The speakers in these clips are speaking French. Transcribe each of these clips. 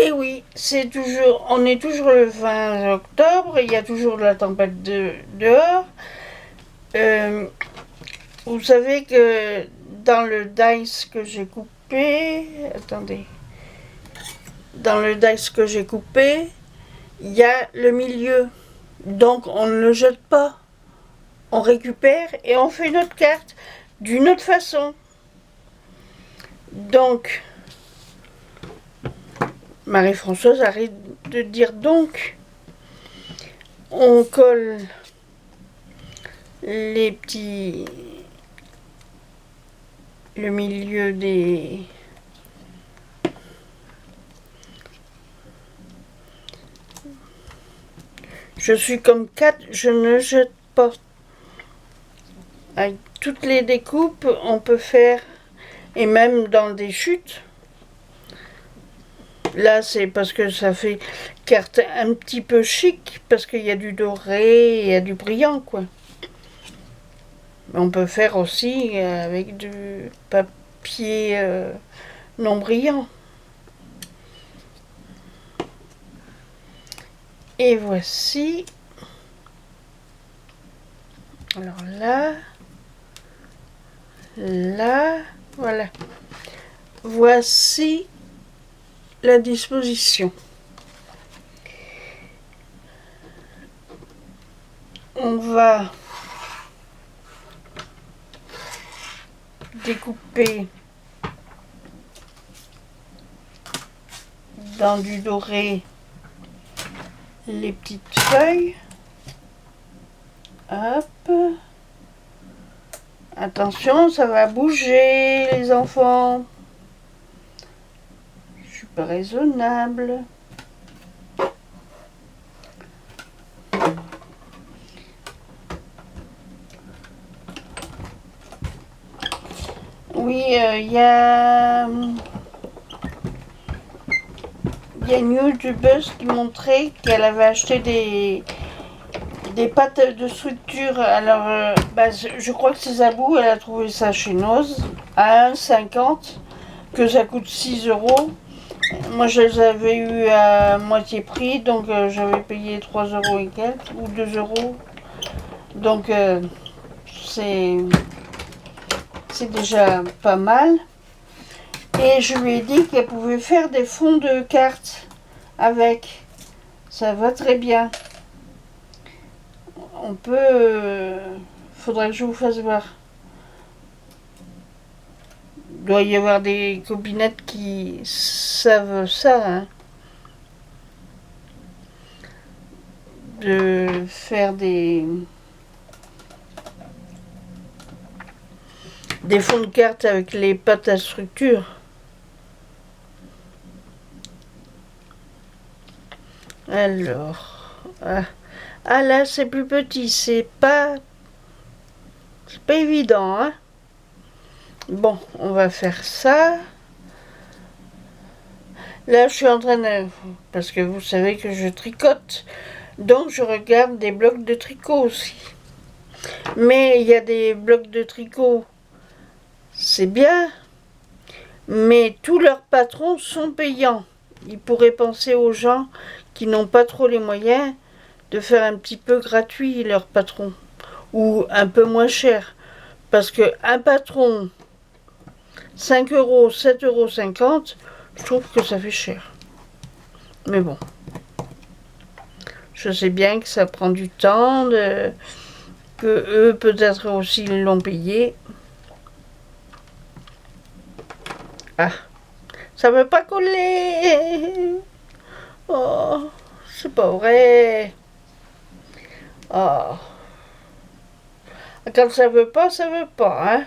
Et oui, on est toujours le 20 octobre, il y a toujours de la tempête dehors. Euh, vous savez que dans le dice que j'ai coupé, attendez, dans le dice que j'ai coupé, il y a le milieu. Donc on ne le jette pas, on récupère et on fait notre carte d'une autre façon. Donc, Marie-Françoise arrête de dire donc. On colle les petits... le milieu des... Je suis comme 4, je ne jette pas. Avec toutes les découpes, on peut faire, et même dans des chutes. Là, c'est parce que ça fait carte un petit peu chic, parce qu'il y a du doré, il y a du brillant, quoi. On peut faire aussi avec du papier non brillant. Et voici. Alors là, voilà. Voici la disposition. On va découper dans du doré les petites feuilles. Hop. Attention, ça va bouger, les enfants. Je suis pas raisonnable. Oui, il y a une youtubeuse qui montrait qu'elle avait acheté des pâtes de structure. Alors, je crois que c'est Zabou, elle a trouvé ça chez Noz à 1,50, que ça coûte 6 euros. Moi, je les avais eu à moitié prix, donc j'avais payé 3 euros et quelques, ou 2 euros. Donc, c'est déjà pas mal. Et je lui ai dit qu'elle pouvait faire des fonds de cartes avec. Ça va très bien. On peut... faudrait que je vous fasse voir. Il doit y avoir des copinettes qui savent ça, hein. De faire des fonds de cartes avec les pâtes à structure. Alors, ah là c'est plus petit, c'est pas évident, hein. Bon, on va faire ça. Là je suis en train de, parce que vous savez que je tricote, donc je regarde des blocs de tricot aussi. Mais il y a des blocs de tricot, c'est bien, mais tous leurs patrons sont payants. Ils pourraient penser aux gens qui n'ont pas trop les moyens de faire un petit peu gratuit leur patron, ou un peu moins cher. Parce que un patron, 5 euros, 7,50 euros, je trouve que ça fait cher. Mais bon, je sais bien que ça prend du temps, que eux peut-être aussi ils l'ont payé. Ah, ça veut pas coller. Oh, c'est pas vrai. Oh. Quand ça veut pas, hein.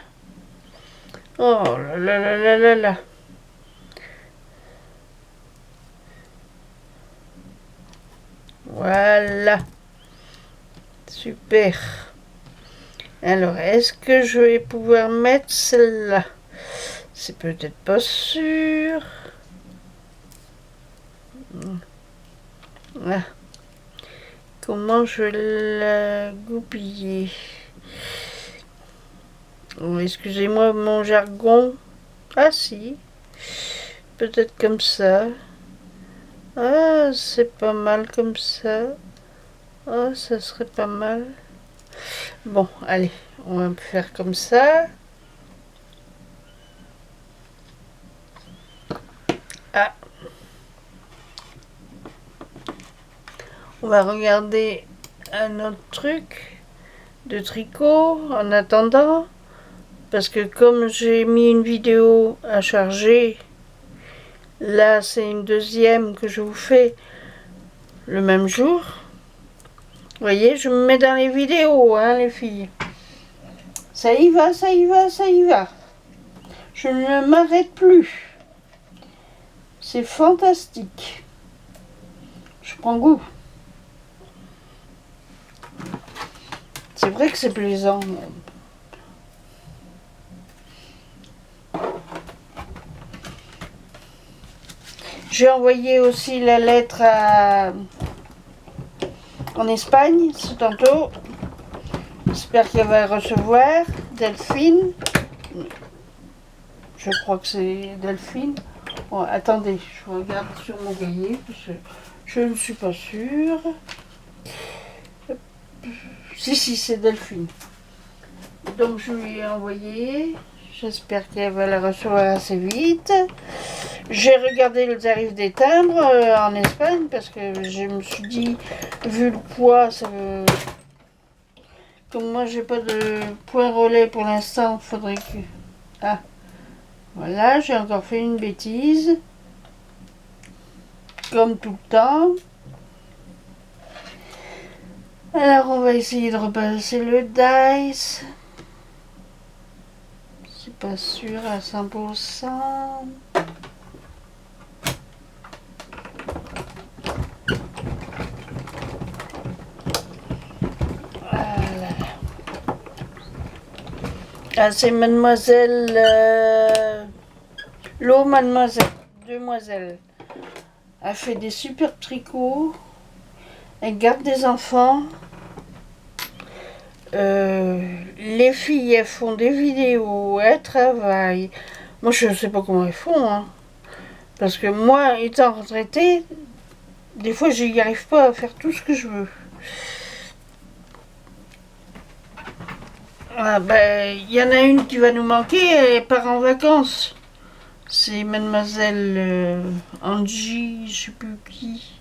Oh là là là là là là. Voilà. Super. Alors, est-ce que je vais pouvoir mettre celle-là? C'est peut-être pas sûr. Ah. Comment je vais la goupiller? Oh, excusez-moi mon jargon. Ah si. Peut-être comme ça. Ah, c'est pas mal comme ça. Ah, ça serait pas mal. Bon, allez, on va faire comme ça. Ah, on va regarder un autre truc de tricot en attendant. Parce que comme j'ai mis une vidéo à charger, là c'est une deuxième que je vous fais le même jour. Vous voyez, je me mets dans les vidéos, hein, les filles. Ça y va, ça y va, ça y va. Je ne m'arrête plus. C'est fantastique. Je prends goût. C'est vrai que c'est plaisant. J'ai envoyé aussi la lettre en Espagne, c'est tantôt. J'espère qu'elle va recevoir. Delphine. Je crois que c'est Delphine. Bon, attendez, je regarde sur mon cahier parce que je ne suis pas sûre. Si, c'est Delphine. Donc je lui ai envoyé. J'espère qu'elle va la recevoir assez vite. J'ai regardé le tarif des timbres en Espagne parce que je me suis dit, vu le poids, ça veut... Comme moi j'ai pas de point relais pour l'instant, faudrait que... Ah, voilà, j'ai encore fait une bêtise. Comme tout le temps. Alors on va essayer de repasser le dice. C'est pas sûr à 100%. Voilà. Ah, c'est mademoiselle L'eau mademoiselle, demoiselle, a fait des super tricots. Elle garde des enfants. Les filles, elles font des vidéos, elles travaillent. Moi, je ne sais pas comment elles font. Hein. Parce que moi, étant retraitée, des fois, je n'y arrive pas à faire tout ce que je veux. Ah, ben, il y en a une qui va nous manquer, elle part en vacances. C'est mademoiselle Angie, je sais plus qui.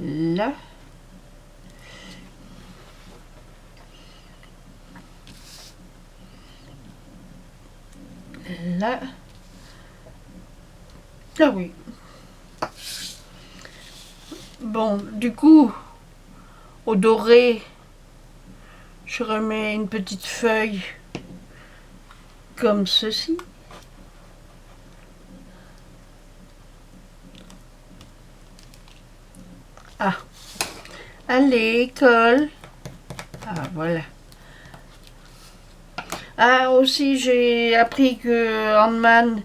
Là. Là. Ah oui. Bon, du coup, au doré, je remets une petite feuille comme ceci. Ah, allez, colle. Ah, voilà. Ah, aussi, j'ai appris que Handman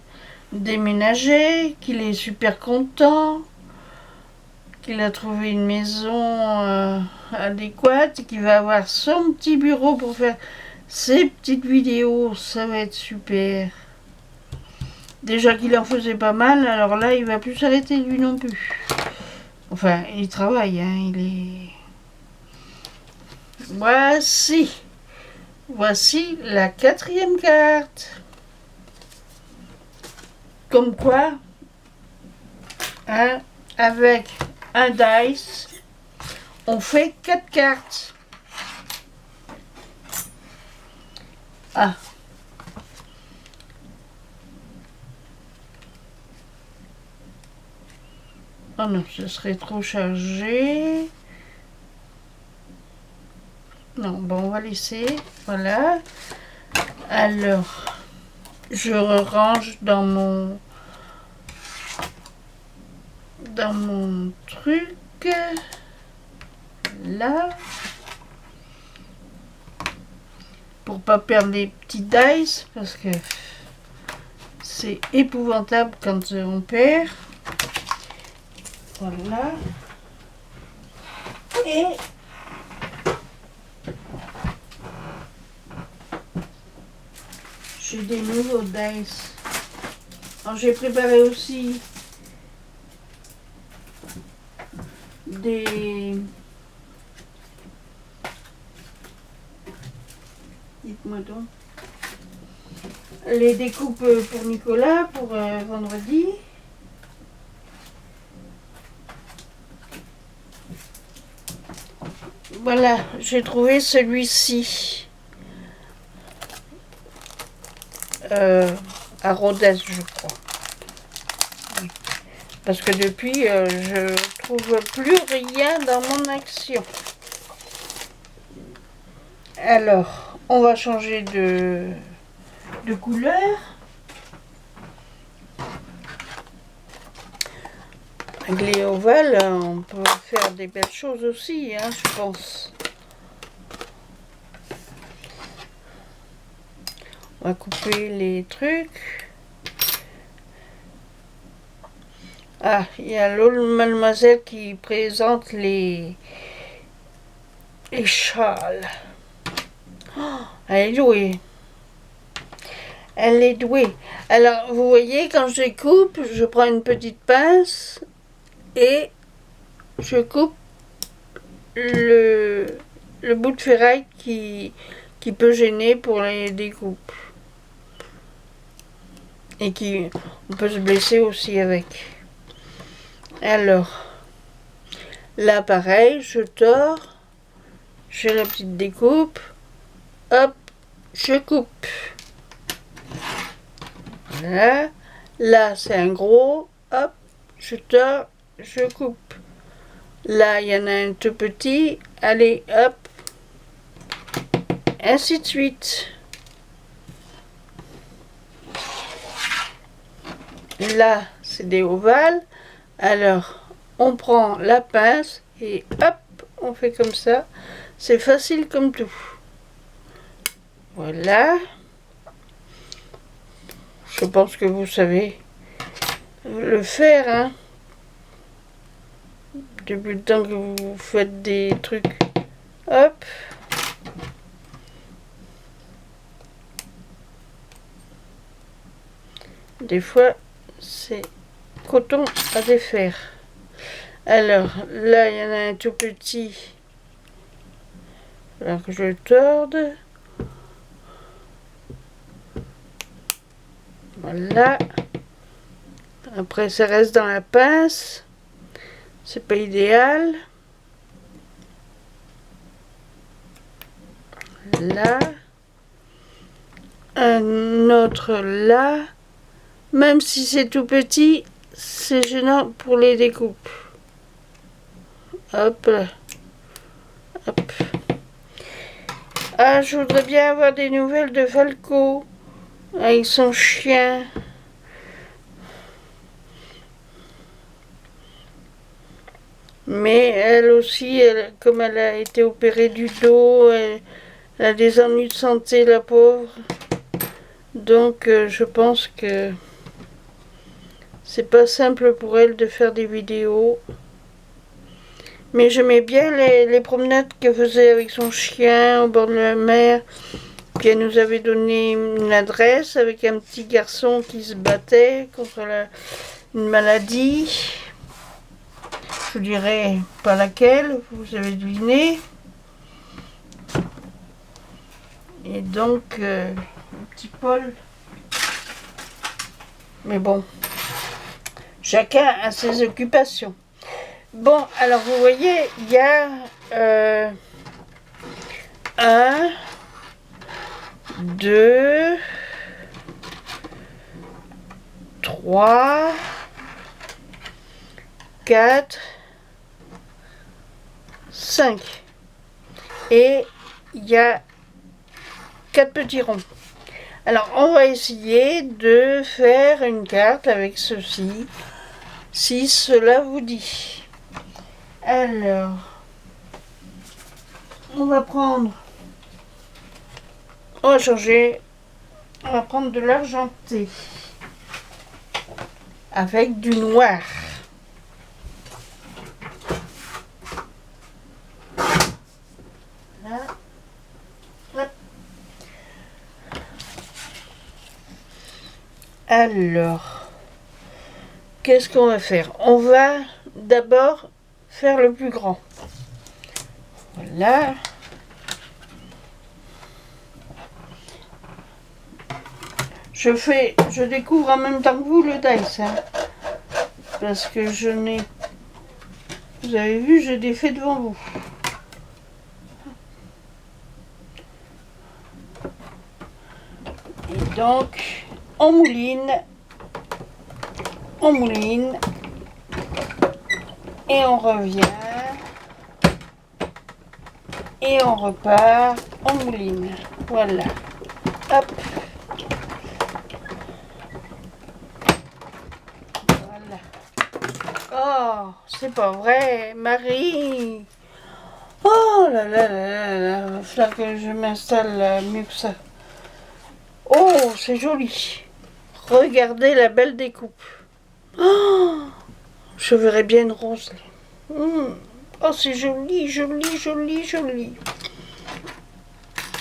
déménageait, qu'il est super content, qu'il a trouvé une maison adéquate, qu'il va avoir son petit bureau pour faire ses petites vidéos. Ça va être super. Déjà qu'il en faisait pas mal, alors là, il va plus s'arrêter lui non plus. Enfin, il travaille, hein, il est... Voici la 4e carte. Comme quoi, hein, avec un dice, on fait 4 cartes. Ah. Oh non, ce serait trop chargé. Non, bon, on va laisser. Voilà. Alors, je range dans mon truc. Là. Pour pas perdre les petits dice, parce que c'est épouvantable quand on perd. Voilà. Et j'ai des nouveaux dice. Alors j'ai préparé aussi des... Dites-moi donc. Les découpes pour Nicolas, pour vendredi. Voilà, j'ai trouvé celui-ci. À Rodez, je crois. Parce que depuis, je trouve plus rien dans mon action. Alors, on va changer de couleur. Avec les ovales, on peut faire des belles choses aussi, hein, je pense. On va couper les trucs. Ah, il y a l'autre mademoiselle qui présente les châles. Oh, elle est douée. Elle est douée. Alors, vous voyez, quand je coupe, je prends une petite pince et je coupe le bout de ferraille qui peut gêner pour les découpes. Et on peut se blesser aussi avec. Alors, là pareil, je tords, j'ai la petite découpe, hop, je coupe. Voilà, là c'est un gros, hop, je tords, je coupe. Là il y en a un tout petit, allez, hop, ainsi de suite. Là c'est des ovales, alors on prend la pince et hop, on fait comme ça. C'est facile comme tout. Voilà. Je pense que vous savez le faire, hein. Depuis le temps que vous faites des trucs. Hop. Des fois, c'est coton à défaire. Alors, là, il y en a un tout petit. Alors que je le torde. Voilà. Après, ça reste dans la pince. C'est pas idéal. Là. Un autre là. Même si c'est tout petit, c'est gênant pour les découpes. Hop là. Hop. Ah, je voudrais bien avoir des nouvelles de Falco avec son chien. Mais elle aussi, comme elle a été opérée du dos, elle a des ennuis de santé, la pauvre. Donc je pense que c'est pas simple pour elle de faire des vidéos. Mais j'aimais bien les promenades qu'elle faisait avec son chien au bord de la mer. Puis elle nous avait donné une adresse avec un petit garçon qui se battait contre une maladie. Je vous dirai pas laquelle, vous avez deviné. Et donc, le petit Paul. Mais bon, chacun a ses occupations. Bon, alors vous voyez, il y a 1, 2, 3, 4, 5. Et il y a 4 petits ronds. Alors, on va essayer de faire une carte avec ceci, si cela vous dit. Alors, on va changer, on va prendre de l'argenté avec du noir. Là. Hop. Alors, qu'est-ce qu'on va faire? On va d'abord faire le plus grand. Voilà. Je découvre en même temps que vous le dice, hein, parce que je n'ai, vous avez vu, je l'ai fait devant vous. Et donc, on mouline, et on revient, et on repart, on mouline. Voilà. Hop. Voilà. Oh, c'est pas vrai, Marie. Oh là là là là là, il va falloir que je m'installe mieux que ça. Oh, c'est joli. Regardez la belle découpe. Oh, je verrais bien une rose. Oh, c'est joli, joli, joli, joli.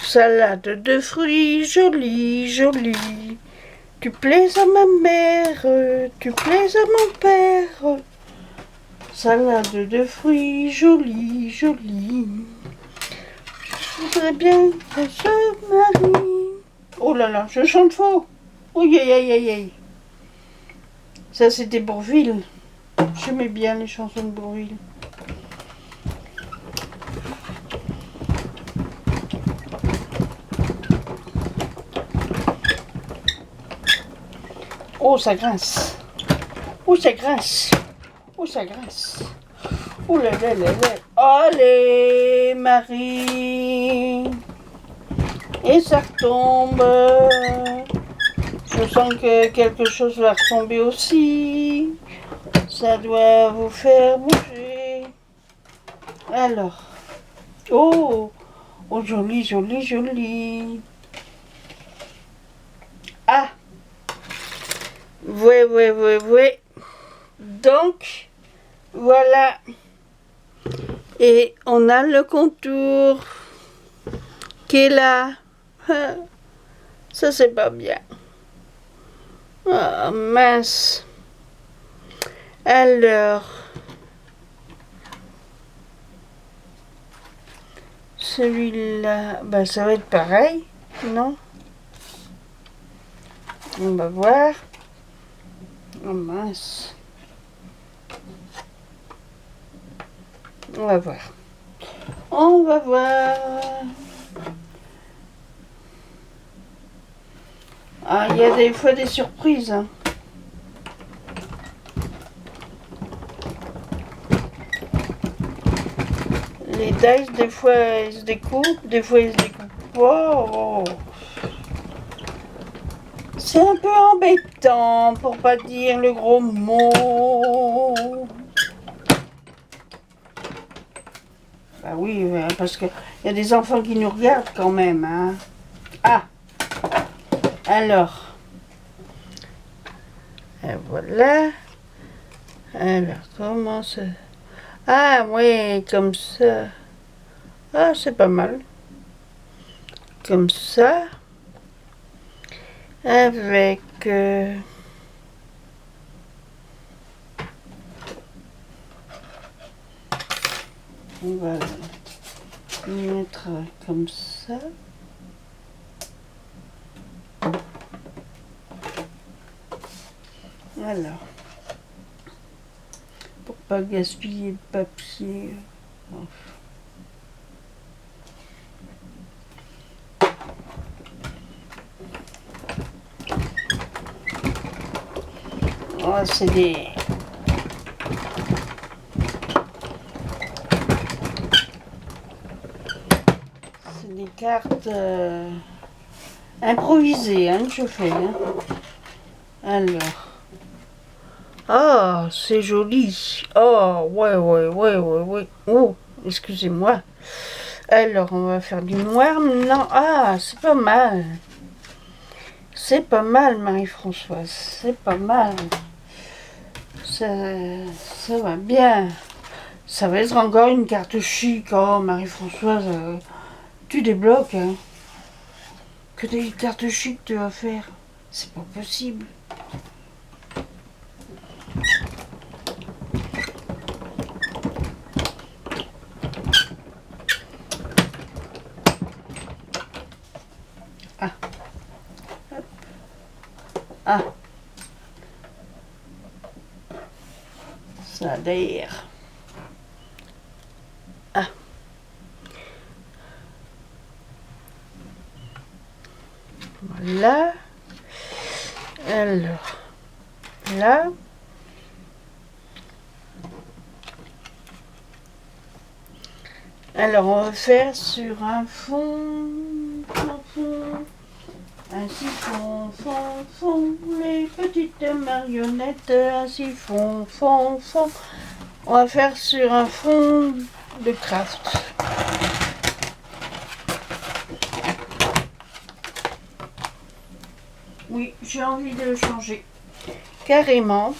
Salade de fruits, jolie, jolie. Tu plais à ma mère, tu plais à mon père. Salade de fruits, jolie, jolie. Je voudrais bien qu'on se marie. Oh là là, je chante faux. Oh aïe aïe aïe aïe. Ça c'était Bourvil. J'aimais bien les chansons de Bourvil. Oh ça grince. Oh ça grince. Oh ça grince. Oh là là là là. Allez Marie. Et ça retombe. Je sens que quelque chose va retomber aussi. Ça doit vous faire bouger. Alors. Oh, oh joli, joli, joli. Ah. Oui. Donc, voilà. Et on a le contour qui est là. Ça, c'est pas bien. Ah, mince. Alors, celui-là, ben, ça va être pareil, non? On va voir. Oh mince. On va voir. On va voir. Ah, il y a des fois des surprises. Hein. Les dice, des fois, ils se découpent, des fois, ils se découpent pas. Oh. C'est un peu embêtant, pour pas dire le gros mot. Bah oui, parce qu'il y a des enfants qui nous regardent quand même. Hein. Ah, alors. Et voilà. Alors, comment ça... Ah oui, comme ça. Ah, c'est pas mal. Comme ça. Avec... on va mettre comme ça. Alors. Pour pas gaspiller le papier. Oh, c'est des... c'est des cartes improvisées hein, que je fais. Hein. Alors... oh, c'est joli. Oh, ouais. Oh, excusez-moi. Alors, on va faire du noir maintenant. Ah, c'est pas mal. C'est pas mal, Marie-Françoise. C'est pas mal. Ça va bien. Ça va être encore une carte chic. Oh, Marie-Françoise, tu débloques. Hein. Que des cartes chic tu vas faire. C'est pas possible. Ah, ça d'ailleurs. Ah. Voilà. Alors, là. Alors, on va faire sur un fond, ainsi fond, les petites marionnettes, ainsi fond. On va faire sur un fond de craft. Oui, j'ai envie de le changer. Carrément.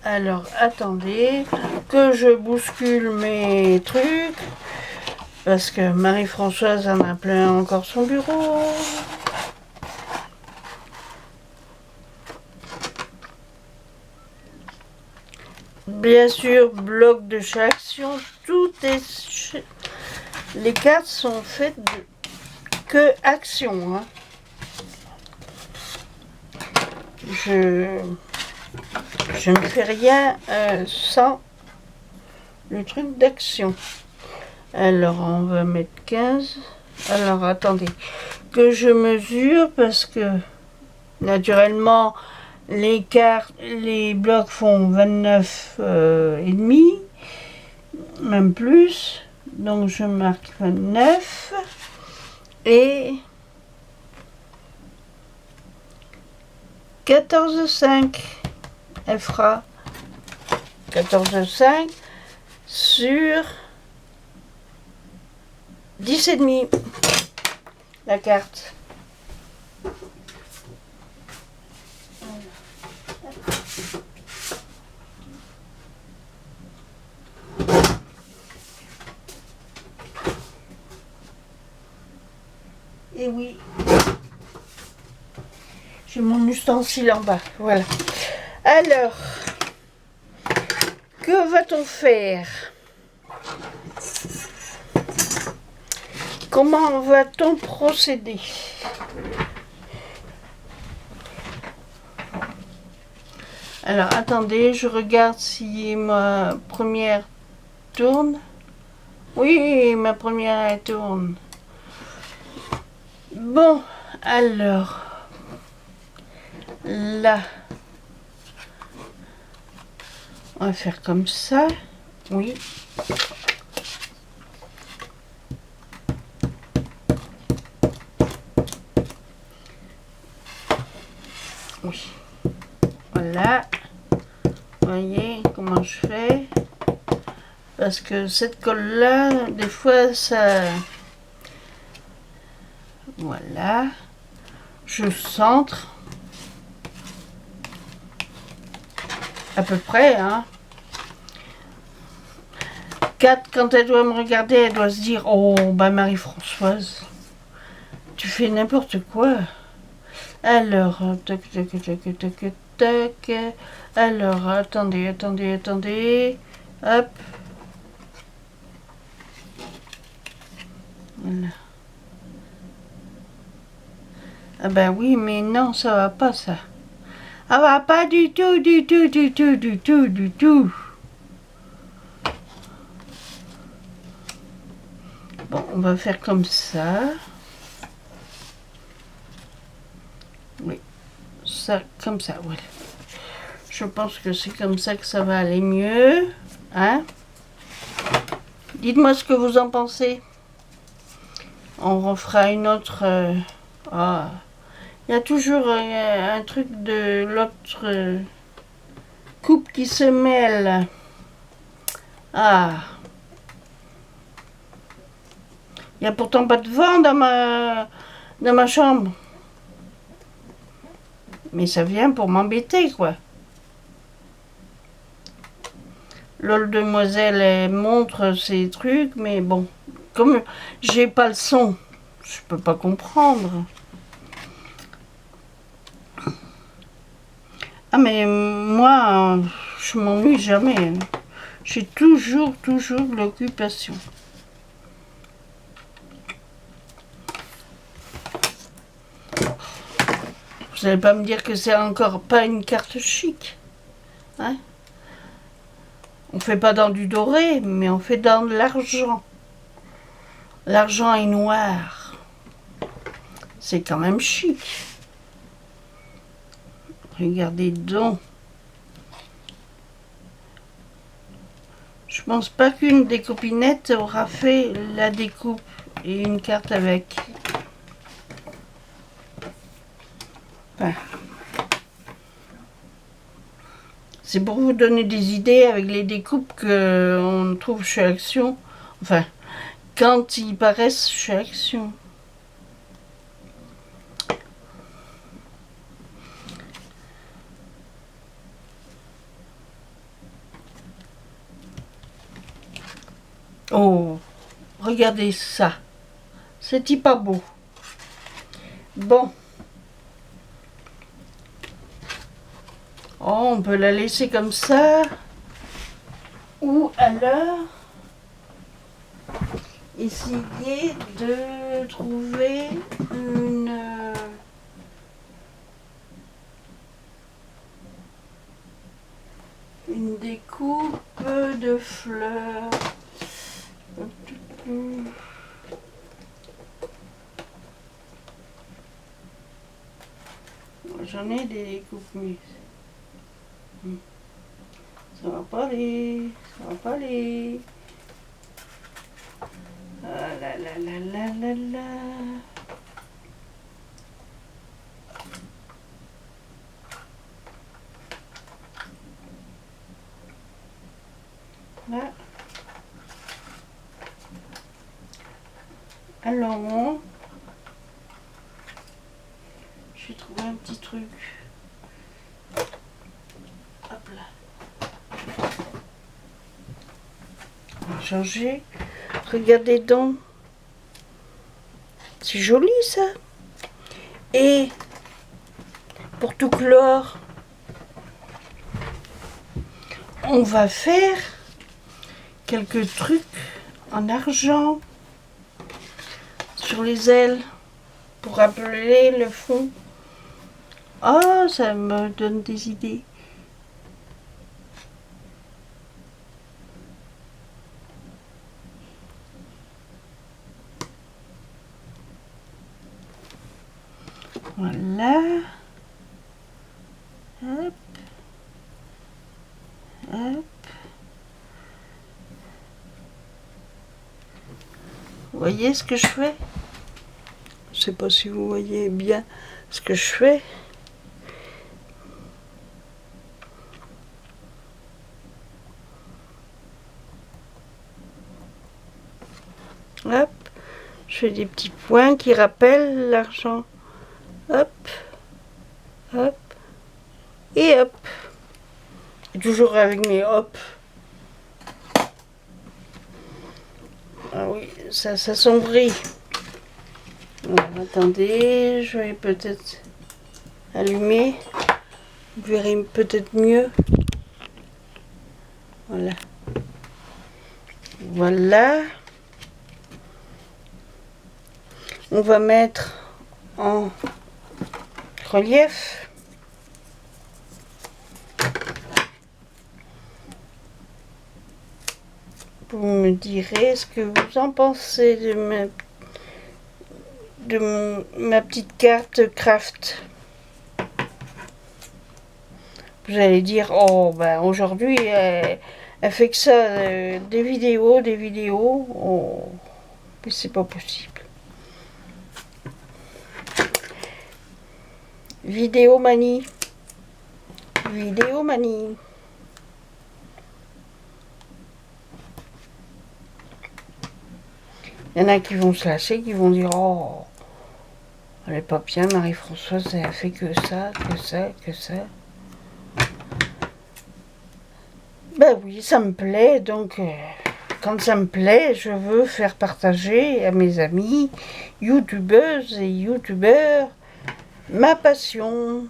Alors, attendez que je bouscule mes trucs. Parce que Marie-Françoise en a plein encore son bureau. Bien sûr, bloc de chaque action. Tout est... Les cartes sont faites de que action. Hein. Je ne fais rien sans le truc d'action. Alors, on va mettre 15. Alors, attendez. Que je mesure parce que, naturellement, les cartes, les blocs font 29 et demi. Même plus. Donc, je marque 29. Et 14,5. Elle fera 14,5 sur 10,5 la carte. Et oui, j'ai mon ustensile en bas, voilà. Alors, que va-t-on faire? Comment va-t-on procéder? Alors, attendez, je regarde si ma première tourne. Oui, ma première elle tourne. Bon, alors, là, on va faire comme ça. Oui. Oui. Voilà. Vous voyez comment je fais? Parce que cette colle-là, des fois, ça... Voilà. Je centre. À peu près, hein. 4, quand elle doit me regarder, elle doit se dire, oh, bah Marie-Françoise, tu fais n'importe quoi. Alors, tac. Alors, attendez. Hop. Voilà. Ah ben oui, mais non, ça va pas, ça. Ça va pas du tout. Bon, on va faire comme ça. Oui, ça, comme ça, voilà. Je pense que c'est comme ça que ça va aller mieux. Hein? Dites-moi ce que vous en pensez. On refera une autre... Ah. Il y a toujours un truc de l'autre coupe qui se mêle. Ah. Il n'y a pourtant pas de vent dans ma chambre. Mais ça vient pour m'embêter, quoi. L'autre demoiselle, elle montre ses trucs, mais bon. Comme j'ai pas le son, je peux pas comprendre. Ah mais moi, je m'ennuie jamais. J'ai toujours de l'occupation. Vous n'allez pas me dire que c'est encore pas une carte chic. Hein? On fait pas dans du doré, mais on fait dans de l'argent. L'argent est noir. C'est quand même chic. Regardez donc. Je pense pas qu'une des copinettes aura fait la découpe et une carte avec. Enfin, c'est pour vous donner des idées avec les découpes qu'on trouve chez Action. Enfin, quand ils paraissent chez Action. Oh, regardez ça. C'est-il pas beau? Bon. Oh, on peut la laisser comme ça. Ou alors, essayer de trouver une découpe de fleurs. J'en ai des découpes, mais ça va pas aller, ça va pas aller. Ah là là là là là là. Là. Alors, j'ai trouvé un petit truc. Hop là. On va changer. Regardez donc. C'est joli ça. Et pour tout clore, on va faire quelques trucs en argent sur les ailes pour rappeler le fond. Oh, ça me donne des idées. Voilà. Hop. Hop. Vous voyez ce que je fais? Je sais pas si vous voyez bien ce que je fais. Hop. Je fais des petits points qui rappellent l'argent. Hop. Hop. Et hop. Et toujours avec mes hop. Ah oui, ça s'assombrit. Alors, attendez, je vais peut-être allumer. Vous verrez peut-être mieux. Voilà. Voilà. On va mettre en relief. Vous me direz ce que vous en pensez de ma petite carte craft. Vous allez dire, oh ben aujourd'hui elle fait que ça, des vidéos, oh, mais c'est pas possible. Vidéomanie. Vidéomanie. Il y en a qui vont se lasser, qui vont dire, oh, elle est pas bien, Marie-Françoise, elle a fait que ça, que ça, que ça. Ben oui, ça me plaît, donc quand ça me plaît, je veux faire partager à mes amis, youtubeuses et youtubeurs, ma passion.